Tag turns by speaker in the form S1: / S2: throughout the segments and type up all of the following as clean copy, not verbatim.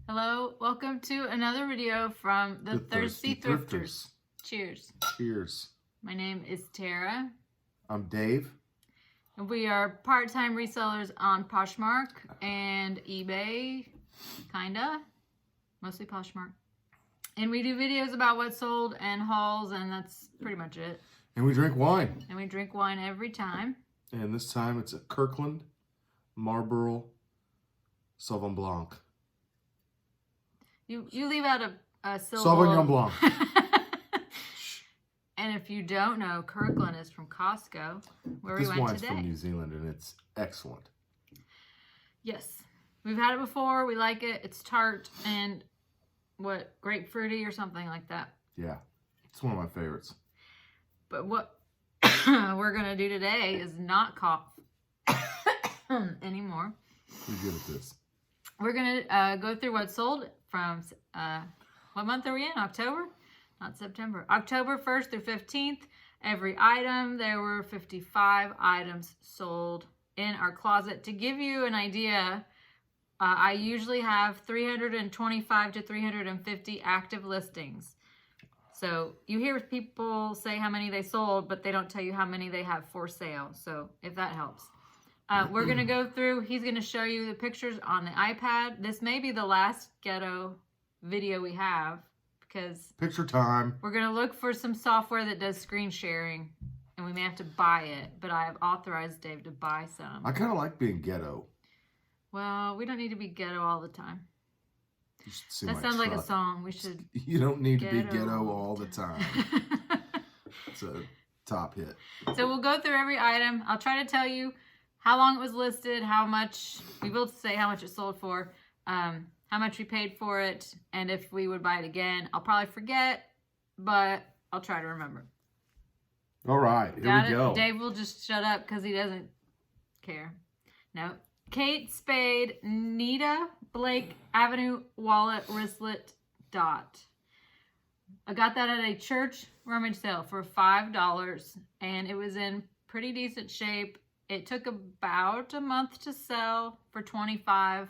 S1: Hello, welcome to another video from the Thirsty Thrifters. Cheers.
S2: Cheers.
S1: My name is Tara.
S2: I'm Dave.
S1: And we are part-time resellers on Poshmark and eBay, kinda. Mostly Poshmark. And we do videos about what's sold and hauls, and that's pretty much it.
S2: And we drink wine.
S1: And we drink wine every time.
S2: And this time it's a Kirkland Marlborough Sauvignon Blanc.
S1: You leave out a syllable.
S2: Sauvignon Blanc.
S1: And if you don't know, Kirkland is from Costco, where we went today.
S2: This wine's from New Zealand, and it's excellent.
S1: Yes. We've had it before. We like it. It's tart and, grapefruity or something like that.
S2: Yeah. It's one of my favorites.
S1: But what we're going to do today is not cough anymore.
S2: You're good at this.
S1: We're going to go through what's sold from, what month are we in? October? Not September. October 1st through 15th. Every item, there were 55 items sold in our closet. To give you an idea, I usually have 325 to 350 active listings. So you hear people say how many they sold, but they don't tell you how many they have for sale. So if that helps. We're going to go through, he's going to show you the pictures on the iPad. This may be the last ghetto video we have because
S2: picture time.
S1: We're going to look for some software that does screen sharing and we may have to buy it, but I have authorized Dave to buy some.
S2: I kind of like being ghetto.
S1: Well, we don't need to be ghetto all the time. That
S2: that
S1: sounds like a song. We should.
S2: You don't need to be ghetto all the time. It's a top hit.
S1: So we'll go through every item. I'll try to tell you how long it was listed, how much, we will say how much it sold for, how much we paid for it, and if we would buy it again. I'll probably forget, but I'll try to remember.
S2: All right, here we go.
S1: Dave will just shut up because he doesn't care. No. Kate Spade, Nita Blake Avenue Wallet Wristlet Dot. I got that at a church rummage sale for $5, and it was in pretty decent shape. It took about a month to sell for $25.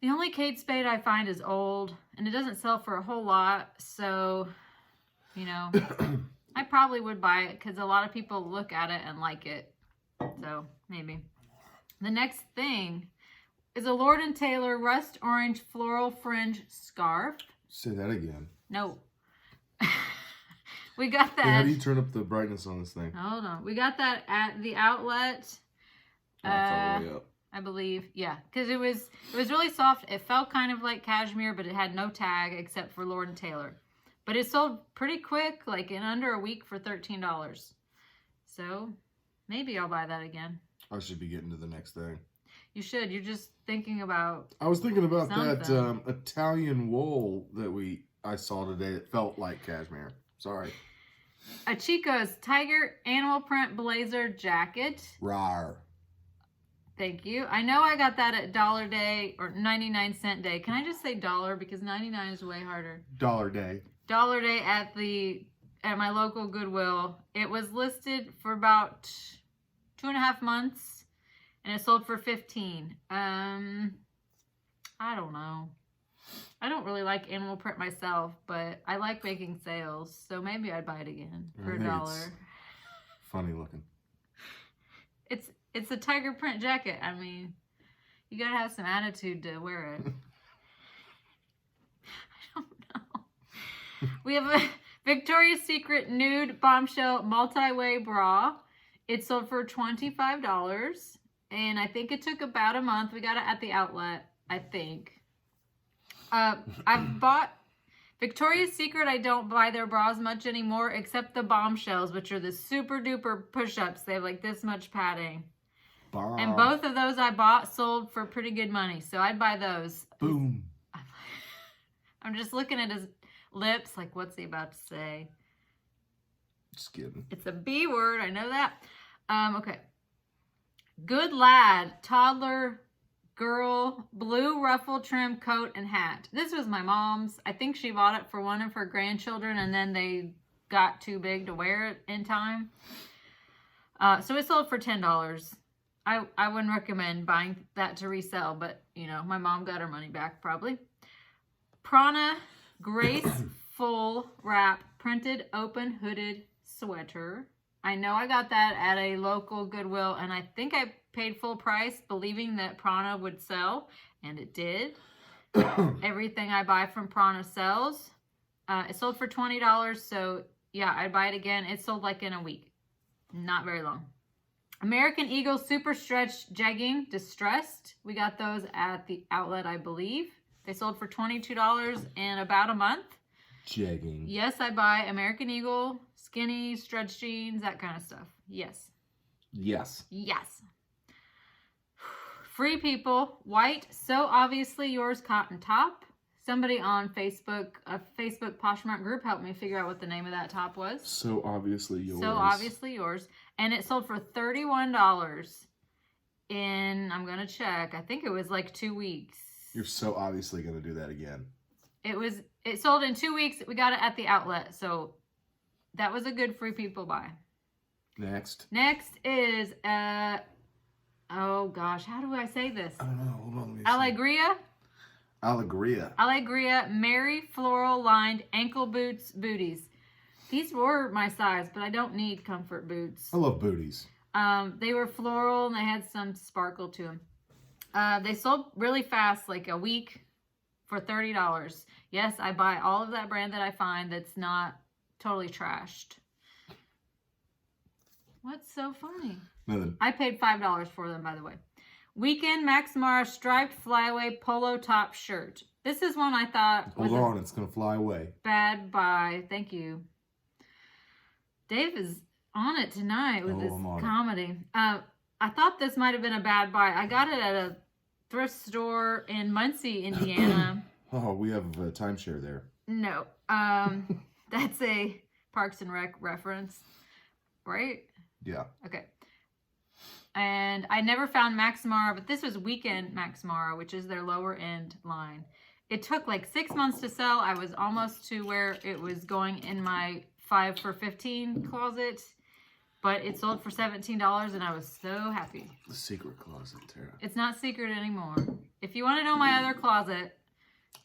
S1: The only Kate Spade I find is old, and it doesn't sell for a whole lot, so, you know, I probably would buy it because a lot of people look at it and like it, so maybe. The next thing is a Lord & Taylor Rust Orange Floral Fringe Scarf.
S2: Say that again.
S1: No. We got that.
S2: Hey, how do you turn up the brightness on this thing?
S1: Hold on. We got that at the outlet.
S2: It's all the way up.
S1: I believe. Yeah. Because it was really soft. It felt kind of like cashmere, but it had no tag except for Lord & Taylor. But it sold pretty quick, like in under a week for $13. So maybe I'll buy that again.
S2: I should be getting to the next thing.
S1: You should. You're just thinking about
S2: I was thinking about
S1: something.
S2: that Italian wool that I saw today that felt like cashmere. Sorry.
S1: A Chico's Tiger Animal Print Blazer Jacket.
S2: Rawr.
S1: Thank you. I know I got that at Dollar Day or 99-cent day. Can I just say dollar because 99 is way harder.
S2: Dollar Day.
S1: Dollar Day at my local Goodwill. It was listed for about 2.5 months and it sold for $15. I don't know. I don't really like animal print myself, but I like making sales, so maybe I'd buy it again for $1.
S2: Funny looking.
S1: It's a tiger print jacket. I mean, you gotta have some attitude to wear it. I don't know. We have a Victoria's Secret Nude Bombshell Multi-Way Bra. It sold for $25, and I think it took about a month. We got it at the outlet, I think. I've bought Victoria's Secret. I don't buy their bras much anymore, except the bombshells, which are the super duper push-ups. They have like this much padding.
S2: Bomb.
S1: And both of those I bought sold for pretty good money, so I'd buy those.
S2: Boom.
S1: I'm just looking at his lips, like what's he about to say?
S2: Just kidding.
S1: It's a B word, I know that. Okay. Good Lad Toddler Girl Blue Ruffle Trim Coat and Hat. This was my mom's. I think she bought it for one of her grandchildren and then they got too big to wear it in time. So it sold for $10. I wouldn't recommend buying that to resell, but you know, my mom got her money back probably. Prana Grace Full Wrap Printed Open Hooded Sweater. I know I got that at a local Goodwill, and I think I paid full price believing that Prana would sell, and it did. Everything I buy from Prana sells. It sold for $20, so yeah, I'd buy it again. It sold like in a week. Not very long. American Eagle Super Stretch Jegging Distressed. We got those at the outlet, I believe. They sold for $22 in about a month.
S2: Jegging.
S1: Yes, I buy American Eagle, skinny, stretch jeans, that kind of stuff. Yes.
S2: Yes.
S1: Yes. Free People, white, so obviously yours cotton top. Somebody on Facebook, a Facebook Poshmark group, helped me figure out what the name of that top was.
S2: So obviously yours.
S1: So obviously yours. And it sold for $31 in, I'm going to check, I think it was like 2 weeks.
S2: You're so obviously going to do that again.
S1: It sold in 2 weeks. We got it at the outlet. So that was a good Free People buy.
S2: Next.
S1: Next is, oh gosh, how do I say this?
S2: I don't know. Hold on. Let me see.
S1: Allegria. Allegria Mary Floral Lined Ankle Boots Booties. These were my size, but I don't need comfort boots.
S2: I love booties.
S1: They were floral and they had some sparkle to them. They sold really fast, like a week, for $30. Yes, I buy all of that brand that I find that's not totally trashed. What's so funny?
S2: Nothing.
S1: I paid $5 for them, by the way. Weekend Max Mara Striped Flyaway Polo Top Shirt. This is one I thought was
S2: Hold on, it's going to fly away.
S1: bad buy. Thank you. Dave is on it tonight with this comedy. I thought this might have been a bad buy. I got it at a thrift store in Muncie, Indiana.
S2: Oh, we have a timeshare there.
S1: No. That's a Parks and Rec reference, right?
S2: Yeah.
S1: Okay. And I never found Max Mara, but this was Weekend Max Mara, which is their lower end line. It took like 6 months to sell. I was almost to where it was going in my 5 for $15 closet, but it sold for $17 and I was so happy.
S2: The secret closet, Tara.
S1: It's not secret anymore. If you want to know my other closet,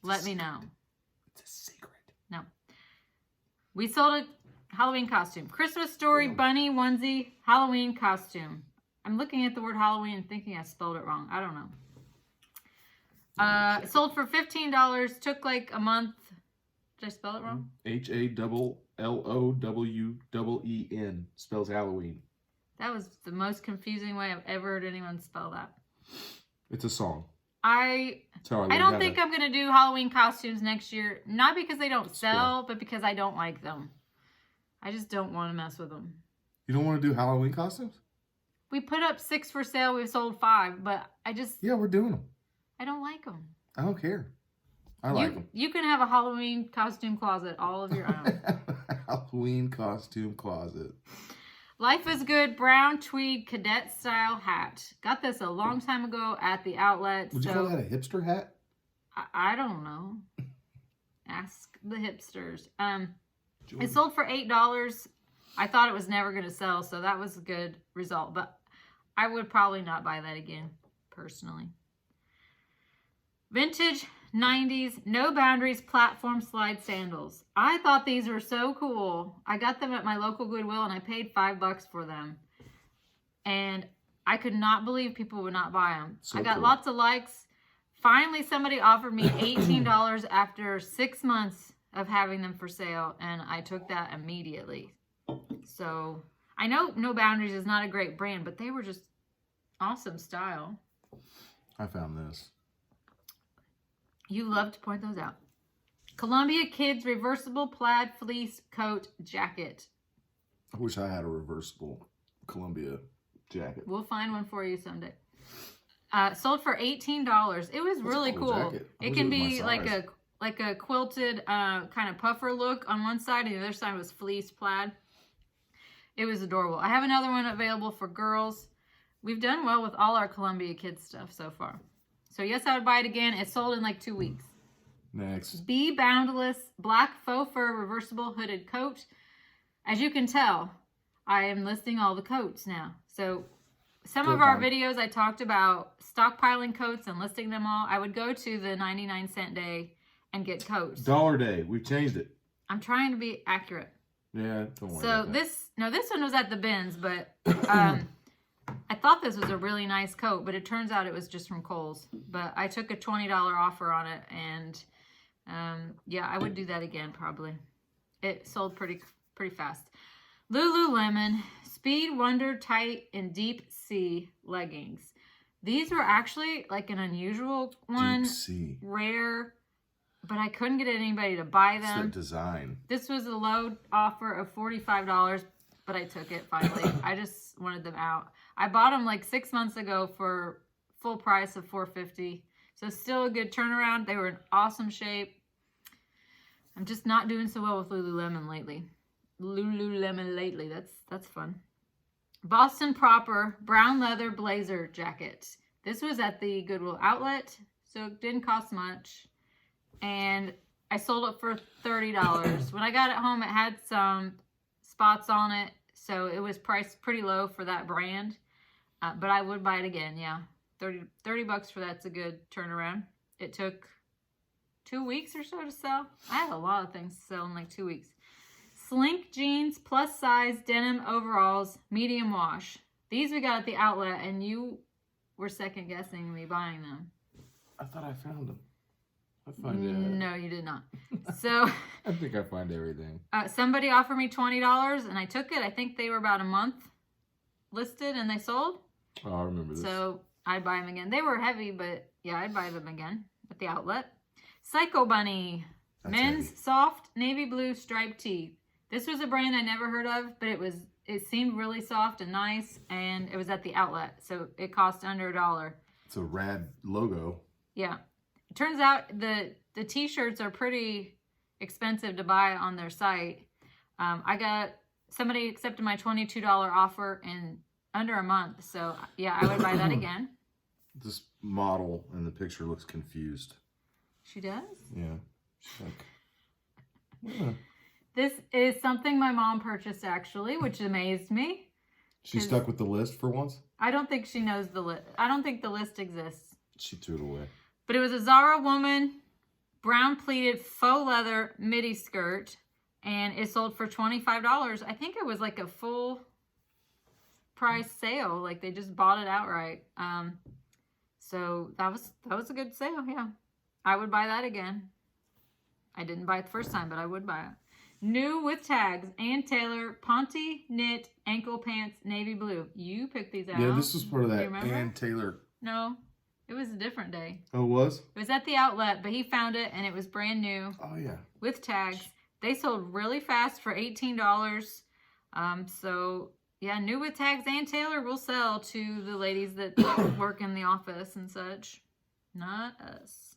S1: let me know.
S2: It's a secret.
S1: No. We sold a Halloween costume. Christmas Story bunny onesie Halloween costume. I'm looking at the word Halloween and thinking I spelled it wrong. I don't know. It sold for $15. Took like a month. Did I spell it wrong?
S2: HALLOWEEN spells Halloween.
S1: That was the most confusing way I've ever heard anyone spell that.
S2: It's a song.
S1: I don't think I'm going to do Halloween costumes next year. Not because they don't sell, but because I don't like them. I just don't want to mess with them.
S2: You don't want to do Halloween costumes?
S1: We put up 6 for sale. We've sold 5, but I just...
S2: Yeah, we're doing them.
S1: I don't like them.
S2: I don't care. I like them.
S1: You can have a Halloween costume closet all of your own.
S2: Halloween costume closet.
S1: Life is Good brown tweed cadet style hat. Got this a long time ago at the outlet.
S2: Would you call that a hipster hat?
S1: I don't know. Ask the hipsters. It sold for $8. I thought it was never going to sell, so that was a good result. But I would probably not buy that again, personally. Vintage 90s No Boundaries platform slide sandals. I thought these were so cool. I got them at my local Goodwill and I paid $5 for them. And I could not believe people would not buy them.
S2: So
S1: I got
S2: cool.
S1: lots of likes. Finally, somebody offered me $18 after 6 months of having them for sale, and I took that immediately. So I know No Boundaries is not a great brand, but they were just awesome style.
S2: I found this.
S1: You love to point those out. Columbia Kids Reversible Plaid Fleece Coat Jacket.
S2: I wish I had a reversible Columbia jacket.
S1: We'll find one for you someday. Sold for $18. It was really cool.
S2: Jacket.
S1: It can be like a quilted kind of puffer look on one side, and the other side was fleece plaid. It was adorable. I have another one available for girls. We've done well with all our Columbia Kids stuff so far. So yes, I would buy it again. It sold in like 2 weeks.
S2: Next.
S1: Be Boundless Black Faux Fur Reversible Hooded Coat. As you can tell, I am listing all the coats now. So some of our videos, I talked about stockpiling coats and listing them all. I would go to the 99-cent day and get coats.
S2: Dollar Day. We've changed it.
S1: I'm trying to be accurate.
S2: Yeah, don't worry
S1: So
S2: about that.
S1: this one was at the bins, but I thought this was a really nice coat, but it turns out it was just from Kohl's. But I took a $20 offer on it, and yeah, I would do that again probably. It sold pretty fast. Lululemon Speed Wonder Tight and Deep Sea leggings. These were actually like an unusual one,
S2: Deep Sea.
S1: Rare, but I couldn't get anybody to buy them.
S2: It's that design.
S1: This was a low offer of $45, but I took it finally. I just wanted them out. I bought them like 6 months ago for full price of $4.50. So still a good turnaround. They were in awesome shape. I'm just not doing so well with Lululemon lately. That's fun. Boston Proper brown leather blazer jacket. This was at the Goodwill outlet, so it didn't cost much. And I sold it for $30. When I got it home, it had some spots on it, so it was priced pretty low for that brand. But I would buy it again, yeah. 30 bucks for that's a good turnaround. It took 2 weeks or so to sell. I had a lot of things to sell in like 2 weeks. Slink jeans, plus size denim overalls, medium wash. These we got at the outlet, and you were second guessing me buying them.
S2: I thought I found them. I find it.
S1: No, you did not. So
S2: I think I find everything.
S1: somebody offered me $20, and I took it. I think they were about a month listed, and they sold.
S2: Oh, I remember this.
S1: So I'd buy them again. They were heavy, but yeah, I'd buy them again at the outlet. Psycho Bunny,
S2: That's
S1: men's
S2: heavy.
S1: soft navy blue striped tee. This was a brand I never heard of, but it seemed really soft and nice, and it was at the outlet, so it cost under $1.
S2: It's a rad logo.
S1: Yeah. It turns out the t-shirts are pretty expensive to buy on their site. Somebody accepted my $22 offer in under a month, so yeah, I would buy that again.
S2: This model in the picture looks confused.
S1: She does?
S2: Yeah. She's like, yeah.
S1: This is something my mom purchased, actually, which amazed me.
S2: She stuck with the list for once?
S1: I don't think she knows the list. I don't think the list exists.
S2: She threw it away.
S1: But it was a Zara woman, brown pleated faux leather midi skirt, and it sold for $25. I think it was like a full price sale. Like they just bought it outright. So that was a good sale, yeah. I would buy that again. I didn't buy it the first time, but I would buy it. New with tags, Ann Taylor, Ponte knit ankle pants, navy blue. You picked these out.
S2: Yeah, this was part of that
S1: remember?
S2: Ann Taylor.
S1: No, it was a different day.
S2: Oh, it was?
S1: It was at the outlet, but he found it, and it was brand new.
S2: Oh, yeah.
S1: With tags. They sold really fast for $18. So, yeah, new with tags and Taylor will sell to the ladies that work in the office and such. Not us.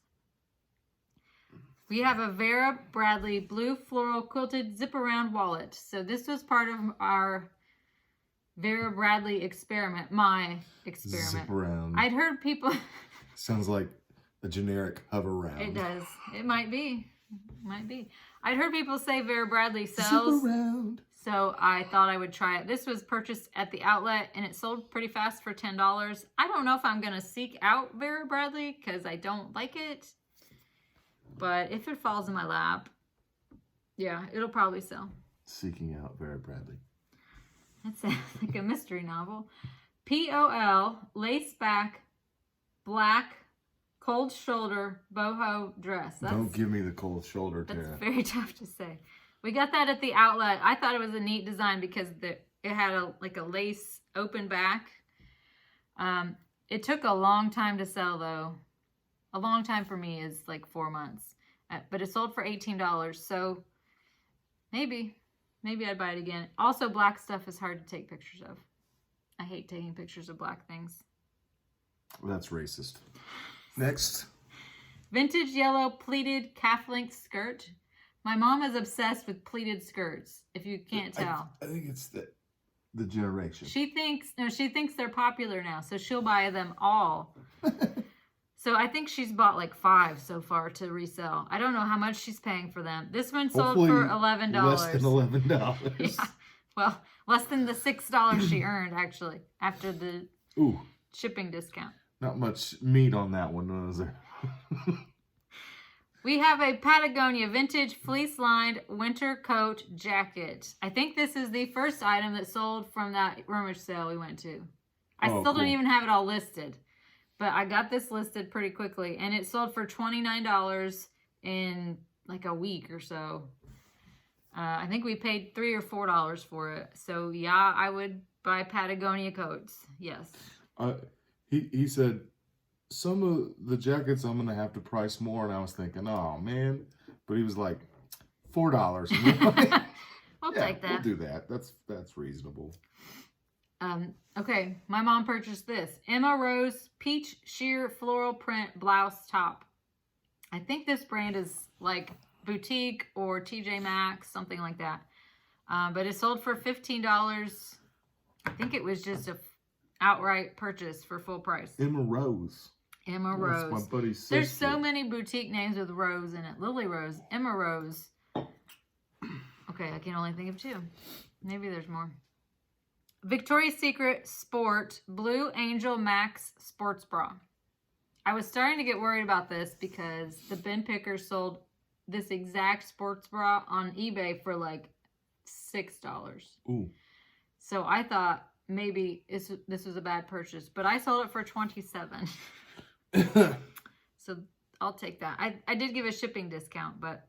S1: We have a Vera Bradley blue floral quilted zip-around wallet. So this was part of our Vera Bradley experiment, my experiment.
S2: Zip around.
S1: I'd heard people...
S2: Sounds like a generic hover round.
S1: It does. It might be. Might be. I'd heard people say Vera Bradley sells.
S2: Zip around.
S1: So I thought I would try it. This was purchased at the outlet, and it sold pretty fast for $10. I don't know if I'm going to seek out Vera Bradley because I don't like it. But if it falls in my lap, yeah, it'll probably sell.
S2: Seeking out Vera Bradley.
S1: That sounds like a mystery novel. POL, lace back, black, cold shoulder, boho dress.
S2: Don't give me the cold shoulder, Tara.
S1: That's very tough to say. We got that at the outlet. I thought it was a neat design because it had a lace open back. It took a long time to sell, though. A long time for me is like 4 months. But it sold for $18. So maybe I'd buy it again. Also, black stuff is hard to take pictures of. I hate taking pictures of black things.
S2: Well, that's racist. Next.
S1: Vintage yellow pleated calf-length skirt. My mom is obsessed with pleated skirts, if you can't tell.
S2: I think it's the generation.
S1: She thinks they're popular now, so she'll buy them all. So I think she's bought like 5 so far to resell. I don't know how much she's paying for them. This one sold
S2: Hopefully
S1: for $11.
S2: Less than $11.
S1: Yeah. Well, less than the $6 she earned, actually, after the
S2: Ooh,
S1: Shipping discount.
S2: not much meat on that one, was there?
S1: We have a Patagonia vintage fleece-lined winter coat jacket. I think this is the first item that sold from that rummage sale we went to. I still don't even have it all listed. But I got this listed pretty quickly. And it sold for $29 in like a week or so. I think we paid $3 or $4 for it. So, yeah, I would buy Patagonia coats. Yes.
S2: He said, some of the jackets I'm going to have to price more. And I was thinking, oh, man. But he was like, $4.
S1: We'll take that.
S2: We'll do that. That's reasonable.
S1: Okay, my mom purchased this. Emma Rose Peach Sheer Floral Print Blouse Top. I think this brand is like boutique or TJ Maxx, something like that. But it sold for $15. I think it was just a outright purchase for full price.
S2: Emma Rose.
S1: Emma Rose.
S2: That's my buddy's sister.
S1: There's so many boutique names with Rose in it. Lily Rose, Emma Rose. Okay, I can only think of 2. Maybe there's more. Victoria's Secret Sport Blue Angel Max Sports Bra. I was starting to get worried about this because the bin picker sold this exact sports bra on eBay for like $6.
S2: Ooh.
S1: So I thought maybe this was a bad purchase, but I sold it for $27. So I'll take that. I did give a shipping discount, but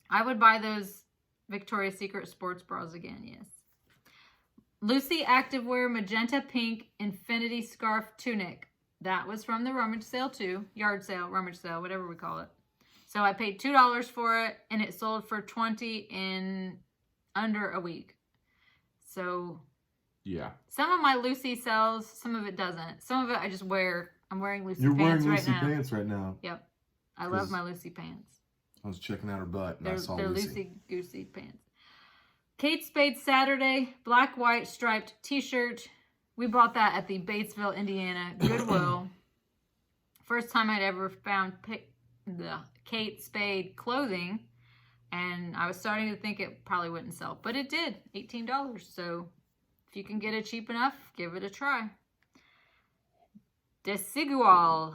S1: I would buy those Victoria's Secret sports bras again, yes. Lucy Activewear Magenta Pink Infinity Scarf Tunic. That was from the rummage sale too. Yard sale, rummage sale, whatever we call it. So I paid $2 for it, and it sold for $20 in under a week. So
S2: yeah.
S1: Some of my Lucy sells, some of it doesn't. Some of it I just wear. I'm wearing Lucy
S2: You're
S1: pants
S2: wearing
S1: right
S2: Lucy
S1: now.
S2: pants right now.
S1: Yep. I love my Lucy pants.
S2: I was checking out her butt and
S1: They're
S2: I saw
S1: Lucy Goosey pants. Kate Spade Saturday, black, white, striped t-shirt. We bought that at the Batesville, Indiana Goodwill. First time I'd ever found the Kate Spade clothing. And I was starting to think it probably wouldn't sell. But it did. $18. So if you can get it cheap enough, give it a try. Desigual.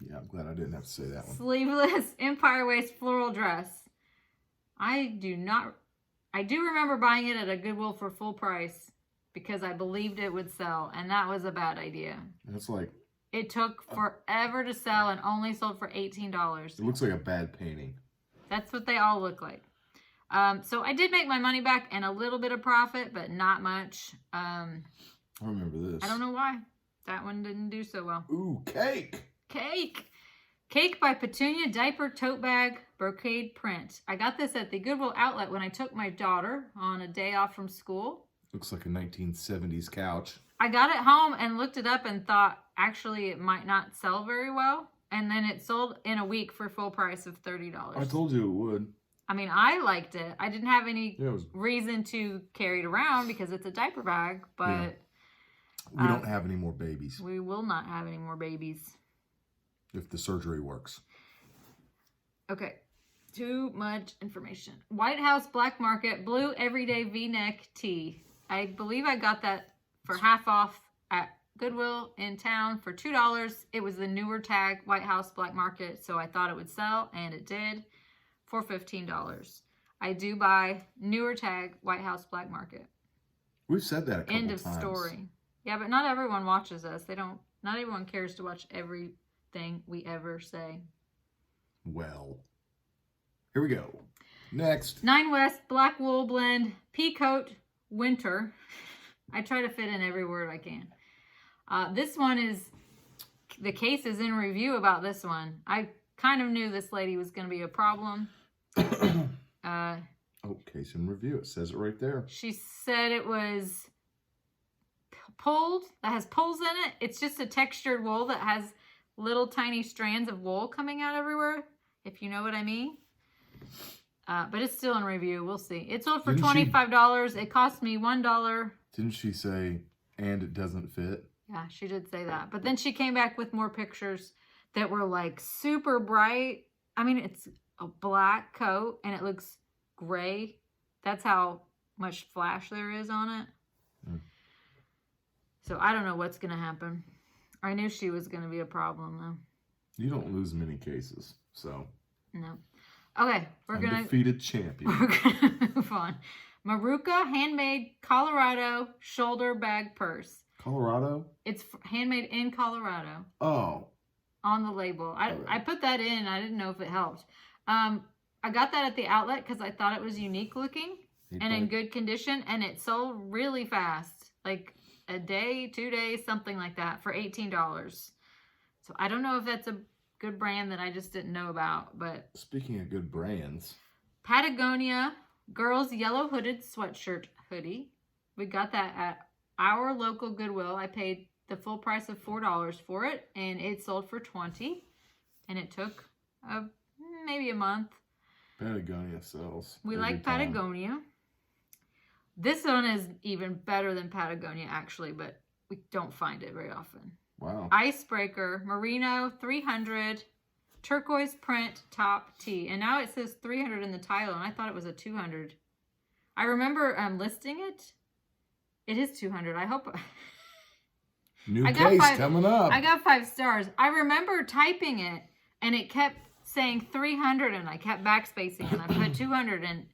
S2: Yeah, I'm glad I didn't have to say that one.
S1: Sleeveless Empire Waist floral dress. I do remember buying it at a Goodwill for full price because I believed it would sell, and that was a bad idea.
S2: That's like...
S1: It took forever to sell and only sold for $18.
S2: It looks like a bad painting.
S1: That's what they all look like. So I did make my money back and a little bit of profit, but not much.
S2: I remember this.
S1: I don't know why. That one didn't do so well.
S2: Ooh, cake!
S1: Cake by Petunia Diaper Tote Bag Brocade Print. I got this at the Goodwill outlet when I took my daughter on a day off from school.
S2: Looks like a 1970s couch.
S1: I got it home and looked it up and thought, actually, it might not sell very well. And then it sold in a week for full price of $30.
S2: I told you it would.
S1: I mean, I liked it. I didn't have any reason to carry it around because it's a diaper bag, but...
S2: Yeah. We don't have any more babies.
S1: We will not have any more babies.
S2: If the surgery works.
S1: Okay. Too much information. White House Black Market Blue Everyday V-Neck Tee. I believe I got that for half off at Goodwill in town for $2. It was the newer tag, White House Black Market, so I thought it would sell, and it did, for $15. I do buy newer tag, White House Black Market.
S2: We've said that a couple times.
S1: End of story. Yeah, but not everyone watches us. Not everyone cares to watch everything we ever say.
S2: Well, here we go. Next.
S1: Nine West Black Wool Blend Peacoat Winter. I try to fit in every word I can. This one is, the case is in review about this one. I kind of knew this lady was going to be a problem.
S2: Case in review. It says it right there.
S1: She said it was pulled, that has pulls in it. It's just a textured wool that has little tiny strands of wool coming out everywhere, if you know what I mean. But it's still in review. We'll see. It sold for $25. It cost me $1.
S2: Didn't she say, and it doesn't fit?
S1: Yeah, she did say that. But then she came back with more pictures that were like super bright. I mean, it's a black coat and it looks gray. That's how much flash there is on it. So I don't know what's going to happen. I knew she was going to be a problem, though.
S2: You don't lose many cases, so.
S1: No. Okay,
S2: Undefeated champion.
S1: We're gonna move on. Maruka handmade Colorado shoulder bag purse.
S2: Colorado?
S1: It's handmade in Colorado.
S2: Oh.
S1: On the label. I put that in. I didn't know if it helped. I got that at the outlet because I thought it was unique looking and in good condition, and it sold really fast, like a day, 2 days, something like that, for $18. So I don't know if that's a good brand that I just didn't know about. But
S2: speaking of good brands,
S1: Patagonia girls yellow hooded sweatshirt hoodie. We got that at our local Goodwill. I paid the full price of $4 for it, and it sold for $20, and it took maybe a month.
S2: Patagonia sells.
S1: We like Patagonia. This one is even better than Patagonia, actually, but we don't find it very often.
S2: Wow.
S1: Icebreaker, Merino 300, turquoise print top tee. And now it says 300 in the title, and I thought it was a 200. I remember listing it. It is 200. I hope...
S2: New case coming up.
S1: I got 5 stars. I remember typing it, and it kept saying 300, and I kept backspacing, and I put 200, and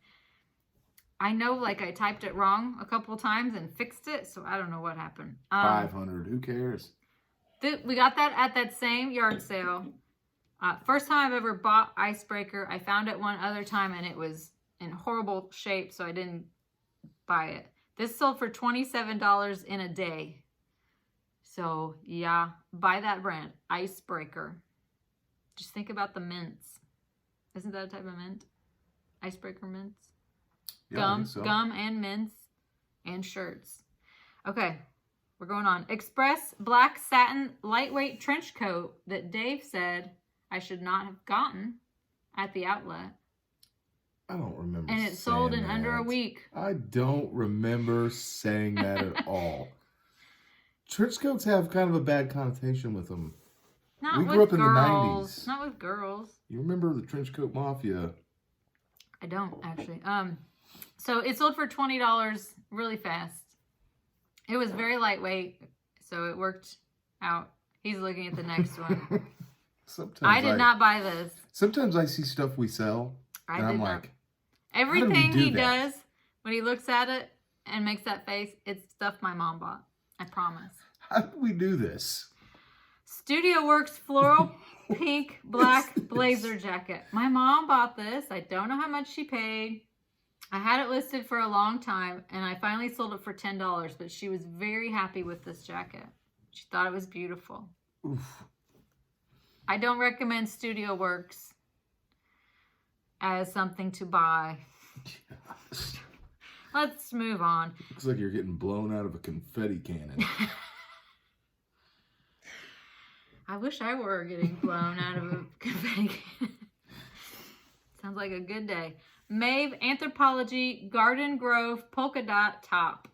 S1: I know, like, I typed it wrong a couple times and fixed it, so I don't know what happened.
S2: 500. Who cares?
S1: We got that at that same yard sale. First time I've ever bought Icebreaker. I found it one other time, and it was in horrible shape, so I didn't buy it. This sold for $27 in a day. So, yeah, buy that brand, Icebreaker. Just think about the mints. Isn't that a type of mint? Icebreaker mints?
S2: Yeah,
S1: Gum and mints and shirts. Okay, we're going on. Express black satin lightweight trench coat that Dave said I should not have gotten at the outlet.
S2: I don't remember.
S1: And it sold in under a week.
S2: I don't remember saying that at all. Trench coats have kind of a bad connotation with them.
S1: Not
S2: we
S1: with
S2: grew up in
S1: girls.
S2: the 90s.
S1: Not with girls.
S2: You remember the trench coat mafia?
S1: I don't, actually. So it sold for $20 really fast. It was very lightweight, so it worked out. He's looking at the next one. I did not buy this.
S2: Sometimes I see stuff we sell, and I'm like,
S1: everything he does when he looks at it and makes that face, it's stuff my mom bought. I promise.
S2: How do we do this?
S1: Studio Works floral pink black blazer jacket. My mom bought this. I don't know how much she paid. I had it listed for a long time, and I finally sold it for $10, but she was very happy with this jacket. She thought it was beautiful.
S2: Oof.
S1: I don't recommend Studio Works as something to buy. Let's move on.
S2: Looks like you're getting blown out of a confetti cannon.
S1: I wish I were getting blown out of a confetti cannon. Sounds like a good day. Maeve Anthropologie Garden Grove polka dot top.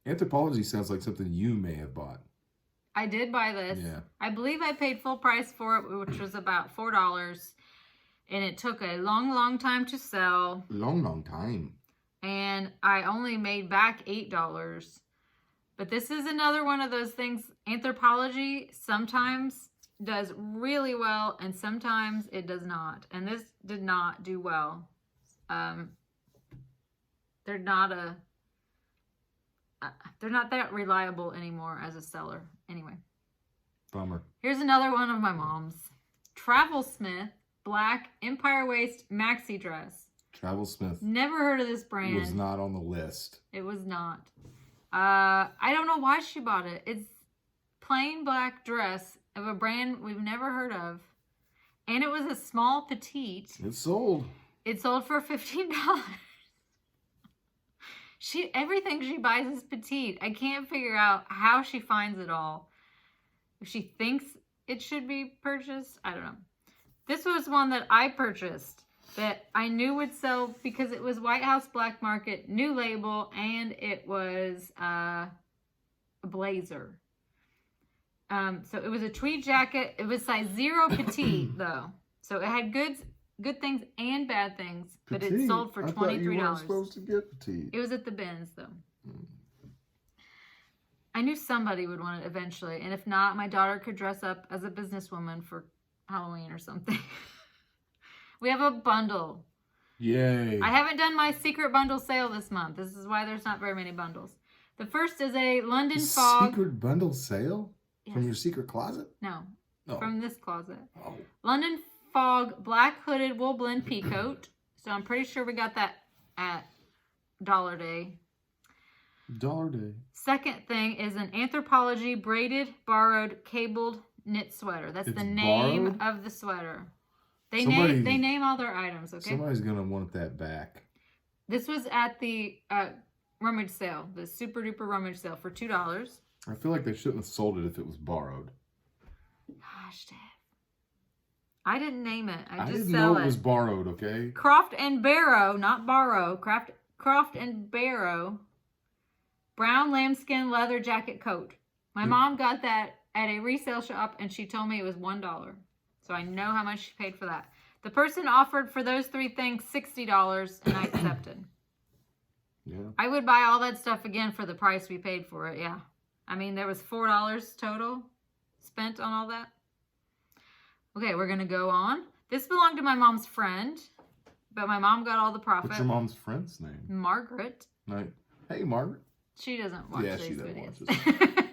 S2: Anthropologie sounds like something you may have bought.
S1: I did buy this.
S2: Yeah.
S1: I believe I paid full price for it, which was about $4. And it took a long, long time to sell.
S2: Long time.
S1: And I only made back $8. But this is another one of those things. Anthropologie sometimes does really well, and sometimes it does not. And this did not do well. They're not that reliable anymore as a seller. Anyway.
S2: Bummer.
S1: Here's another one of my mom's. Travel Smith black Empire waist maxi dress.
S2: Travel Smith.
S1: Never heard of this brand.
S2: It was not on the list.
S1: It was not. I don't know why she bought it. It's plain black dress of a brand we've never heard of. And it was a small petite.
S2: It sold.
S1: It sold for $15. Everything she buys is petite. I can't figure out how she finds it all. If she thinks it should be purchased, I don't know. This was one that I purchased that I knew would sell because it was White House Black Market, new label, and it was a blazer. So it was a tweed jacket. It was size 0 petite though. So it had good things and bad things, but
S2: petite.
S1: It sold for $23.
S2: I thought you weren't supposed to get petite.
S1: It was at the bins though. I knew somebody would want it eventually. And if not, my daughter could dress up as a businesswoman for Halloween or something. We have a bundle.
S2: Yay.
S1: I haven't done my secret bundle sale this month. This is why there's not very many bundles. The first is a London Fog.
S2: Secret bundle sale?
S1: Yes.
S2: From your secret closet?
S1: No.
S2: No.
S1: From this closet.
S2: Oh.
S1: London Fog Black Hooded Wool Blend Peacoat. So I'm pretty sure we got that at Dollar Day.
S2: Dollar Day.
S1: Second thing is an Anthropology Braided Borrowed Cabled Knit Sweater. That's the name of the sweater. They name all their items, okay?
S2: Somebody's going to want that back. This
S1: was at the rummage sale, the super duper rummage sale for $2.
S2: I feel like they shouldn't have sold it if it was borrowed.
S1: Gosh, Dad. I didn't name it. I just
S2: didn't
S1: sell
S2: know it was borrowed, okay?
S1: Croft and Barrow, not borrow. Croft and Barrow brown lambskin leather jacket coat. My mom got that at a resale shop and she told me it was $1. So I know how much she paid for that. The person offered for those three things $60 and I accepted.
S2: Yeah.
S1: I would buy all that stuff again for the price we paid for it, yeah. I mean, there was $4 total spent on all that. Okay, we're going to go on. This belonged to my mom's friend, but my mom got all the profit.
S2: What's your mom's friend's name?
S1: Margaret.
S2: Like, hey, Margaret.
S1: She doesn't watch these
S2: she doesn't
S1: videos.
S2: watch this.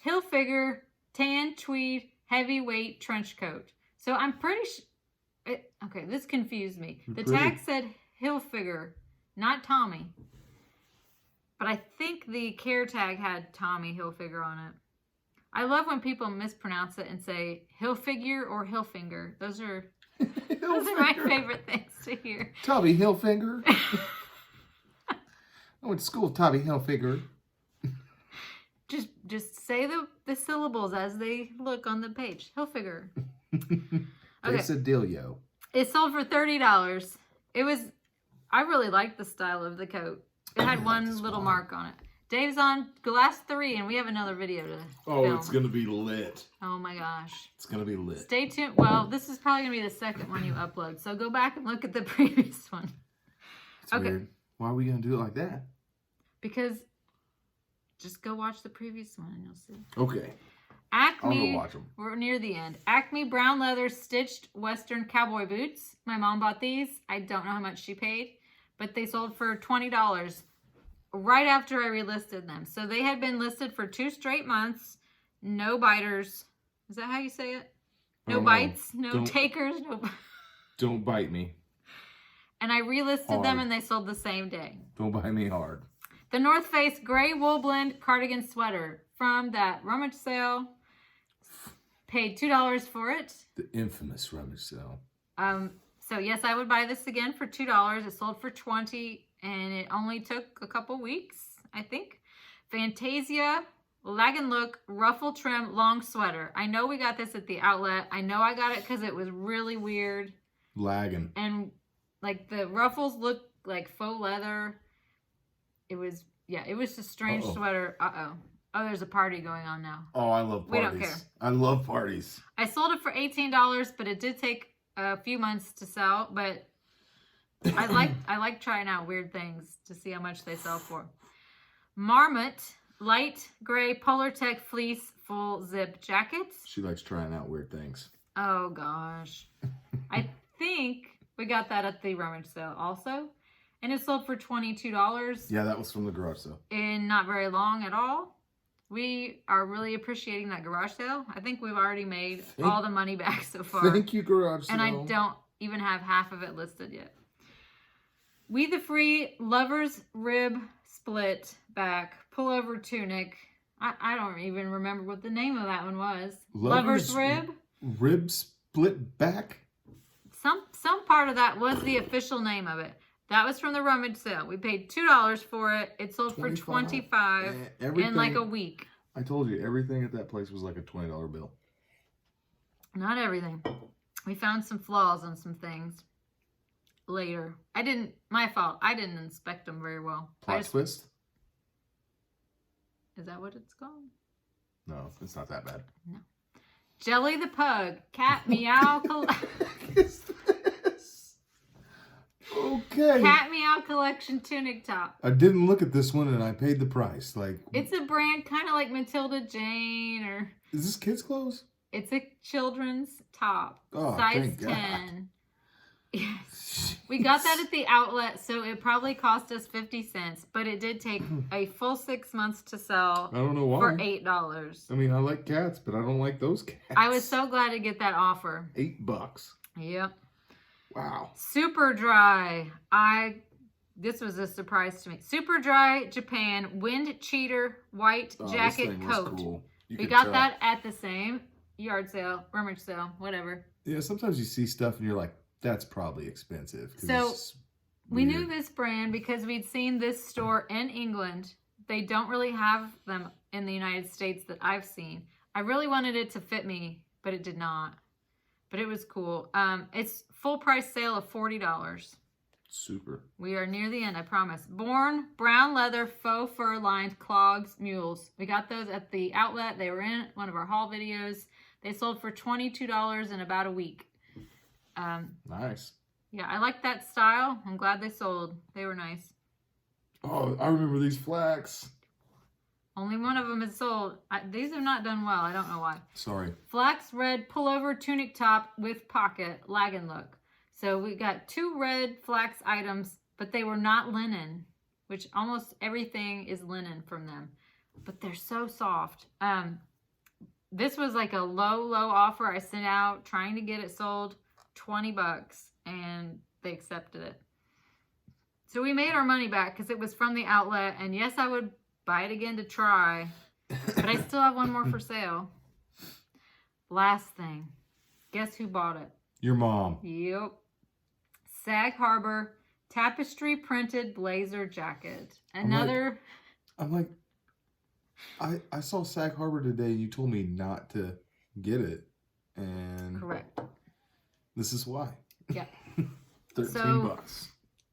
S1: Hilfiger tan tweed heavyweight trench coat. So I'm pretty sure... Okay, this confused me. The tag said Hilfiger, not Tommy. But I think the care tag had Tommy Hilfiger on it. I love when people mispronounce it and say Hilfiger or Hilfinger. Those are my favorite things to hear.
S2: Tommy Hilfiger. I went to school with Tommy Hilfiger.
S1: Just say the syllables as they look on the page. Hilfiger.
S2: Okay. Quesadillo.
S1: It sold for $30. I really liked the style of the coat. It had one little mark on it. Dave's on glass 3, and we have another video to film.
S2: It's going to be lit.
S1: Oh, my gosh.
S2: It's going to be lit.
S1: Stay tuned. Well, this is probably going to be the second one you upload, so go back and look at the previous one.
S2: It's weird. Why are we going to do it like that?
S1: Because just go watch the previous one, and you'll see.
S2: Okay.
S1: Acme,
S2: I'll go watch them.
S1: We're near the end. Acme brown leather stitched Western cowboy boots. My mom bought these. I don't know how much she paid, but they sold for $20 right after I relisted them. So they had been listed for 2 straight months. No biters. Is that how you say it? No bites, no takers, no...
S2: Don't bite me.
S1: And I relisted them and they sold the same day.
S2: Don't bite me hard.
S1: The North Face gray wool blend cardigan sweater from that rummage sale. Paid $2 for it.
S2: The infamous rummage sale.
S1: So yes, I would buy this again for $2. It sold for $20 and it only took a couple weeks, I think. Fantasia Lag and Look ruffle trim long sweater. I know we got this at the outlet. I know I got it because it was really weird.
S2: Lagging.
S1: And like the ruffles look like faux leather. It was a strange sweater. Oh, there's a party going on now.
S2: Oh, I love parties.
S1: We don't care.
S2: I love parties.
S1: I sold it for $18, but it did take a few months to sell. But I like trying out weird things to see how much they sell for. Marmot light gray Polartec fleece full zip jackets.
S2: She likes trying out weird things.
S1: Oh gosh, I think we got that at the rummage sale also, and it sold for $22.
S2: Yeah, that was from the garage sale.
S1: And not very long at all. We are really appreciating that garage sale. I think we've already made all the money back so far.
S2: Thank you, garage sale.
S1: And I don't even have half of it listed yet. We the Free Lover's Rib Split Back Pullover Tunic. I don't even remember what the name of that one was. Lover's Rib?
S2: Rib Split Back?
S1: Some part of that was the official name of it. That was from the rummage sale. We paid $2 for it. It sold for $25 in like a week.
S2: I told you, everything at that place was like a $20 bill.
S1: Not everything. We found some flaws on some things later. My fault. I didn't inspect them very well.
S2: Plot twist?
S1: Is that what it's called?
S2: No, it's not that bad.
S1: No. Jelly the Pug. Cat Meow.
S2: Okay.
S1: Cat Meow Out Collection tunic top.
S2: I didn't look at this one and I paid the price. Like,
S1: It's a brand kind of like Matilda Jane or...
S2: is this kids' clothes?
S1: It's a children's top.
S2: Oh,
S1: size
S2: thank
S1: 10. Yes. We got that at the outlet, so it probably cost us 50 cents, but it did take a full 6 months to sell
S2: I don't know why.
S1: for $8.
S2: I mean, I like cats, but I don't like those cats.
S1: I was so glad to get that offer.
S2: $8.
S1: Yep.
S2: Wow.
S1: Super Dry. This was a surprise to me. Super Dry Japan Wind Cheater White Jacket
S2: this thing was
S1: Coat.
S2: cool.
S1: We got that at the same yard sale, rummage sale, whatever.
S2: Yeah, sometimes you see stuff and you're like, that's probably expensive.
S1: So we knew this brand because we'd seen this store in England. They don't really have them in the United States that I've seen. I really wanted it to fit me, but it did not. But it was cool. It's full price sale of $40.
S2: Super.
S1: We are near the end, I promise. Born brown leather faux fur lined clogs mules. We got those at the outlet. They were in one of our haul videos. They sold for $22 in about a week.
S2: Nice.
S1: Yeah, I like that style. I'm glad they sold. They were nice.
S2: Oh, I remember these flax.
S1: Only one of them is sold. These have not done well. I don't know why.
S2: Sorry.
S1: Flax red pullover tunic top with pocket lagging look. So we got 2 red flax items, but they were not linen, which almost everything is linen from them. But they're so soft. This was like a low offer I sent out trying to get it sold. $20, and they accepted it. So we made our money back because it was from the outlet, and yes, I would buy it again to try, but I still have one more for sale. Last thing, guess who bought it?
S2: Your mom.
S1: Yep. Sag Harbor tapestry printed blazer jacket. Another.
S2: I'm like, I saw Sag Harbor today. You told me not to get it, and
S1: Correct.
S2: This is why.
S1: Yeah.
S2: $13.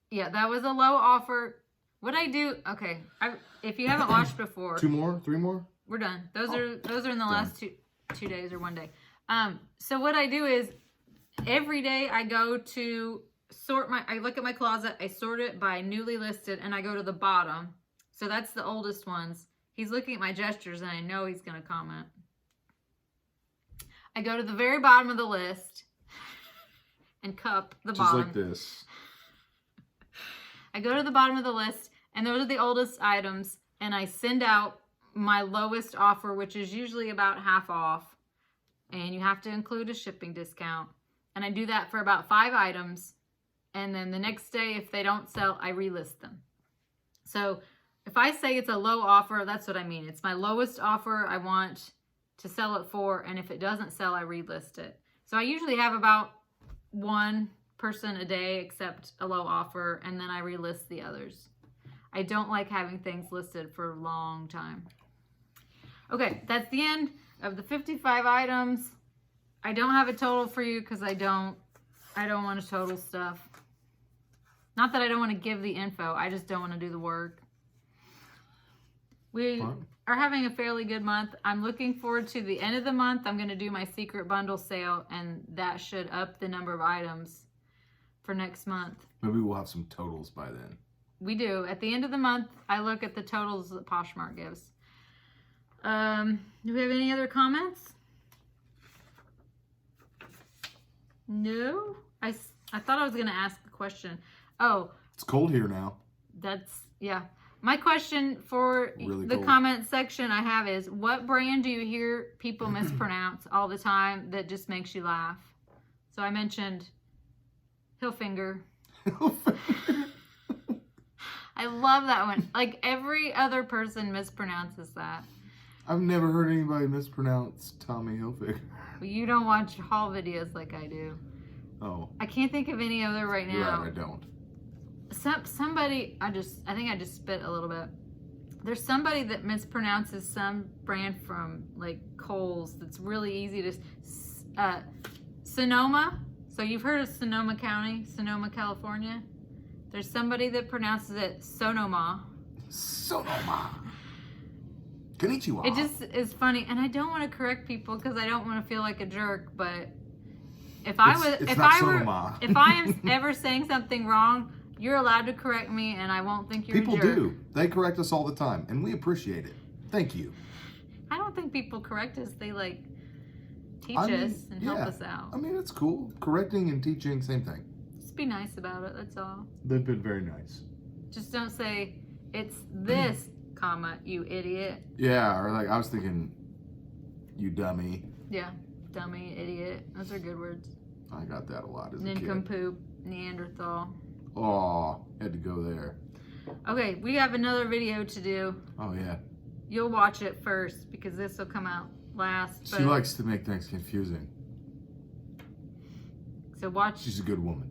S1: Yeah, that was a low offer. What I do? Okay, if you haven't watched before,
S2: 2 more, 3 more.
S1: we're done. Those are in the last two days or one day. So what I do is every day I go to I look at my closet, I sort it by newly listed, and I go to the bottom. So that's the oldest ones. He's looking at my gestures, and I know he's going to comment. I go to the very bottom of the list and cup the bottom.
S2: Just like this.
S1: I go to the bottom of the list, and those are the oldest items, and I send out my lowest offer, which is usually about half off, and you have to include a shipping discount. And I do that for about 5 items, and then the next day, if they don't sell, I relist them. So if I say it's a low offer, that's what I mean. It's my lowest offer I want to sell it for, and if it doesn't sell, I relist it. So I usually have about 1 person a day accept a low offer, and then I relist the others. I don't like having things listed for a long time. Okay, that's the end of the 55 items. I don't have a total for you because I don't want to total stuff. Not that I don't want to give the info, I just don't want to do the work. We are having a fairly good month. I'm looking forward to the end of the month. I'm going to do my secret bundle sale, and that should up the number of items for next month.
S2: Maybe we'll have some totals by then.
S1: We do. At the end of the month, I look at the totals that Poshmark gives. Do we have any other comments? No? I thought I was going to ask a question. Oh.
S2: It's cold here now.
S1: Yeah. My question for the comment section I have is, what brand do you hear people mispronounce all the time that just makes you laugh? So I mentioned Hilfiger. I love that one. Like, every other person mispronounces that.
S2: I've never heard anybody mispronounce Tommy Hilfiger.
S1: Well, you don't watch haul videos like I do.
S2: Oh.
S1: I can't think of any other right now.
S2: Right, I don't.
S1: Somebody, I think I just spit a little bit. There's somebody that mispronounces some brand from, like, Kohl's that's really easy to... Sonoma. So you've heard of Sonoma County, Sonoma, California? There's somebody that pronounces it Sonoma.
S2: Sonoma. Konnichiwa.
S1: It just is funny, and I don't want to correct people because I don't want to feel like a jerk. But if I am ever saying something wrong, you're allowed to correct me, and I won't think you're
S2: People
S1: a jerk.
S2: do. They correct us all the time, and we appreciate it. Thank you.
S1: I don't think people correct us. They like teach
S2: I mean,
S1: us and help us out.
S2: I mean, it's cool. Correcting and teaching, same thing.
S1: Just be nice about it. That's all.
S2: They've been very nice.
S1: Just don't say it's this, comma, you idiot.
S2: Yeah, or like I was thinking, you dummy.
S1: Yeah, dummy, idiot. Those are good words.
S2: I got that a lot as a kid.
S1: Nincompoop, Neanderthal.
S2: Oh, had to go there.
S1: Okay, we have another video to do.
S2: Oh yeah.
S1: You'll watch it first because this will come out last.
S2: She likes to make things confusing.
S1: So watch.
S2: She's a good woman.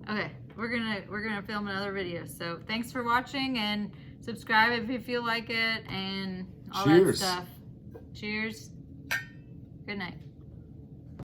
S1: Okay, we're gonna film another video. So thanks for watching and subscribe if you feel like it and all that
S2: Cheers.
S1: stuff. Cheers. Good night.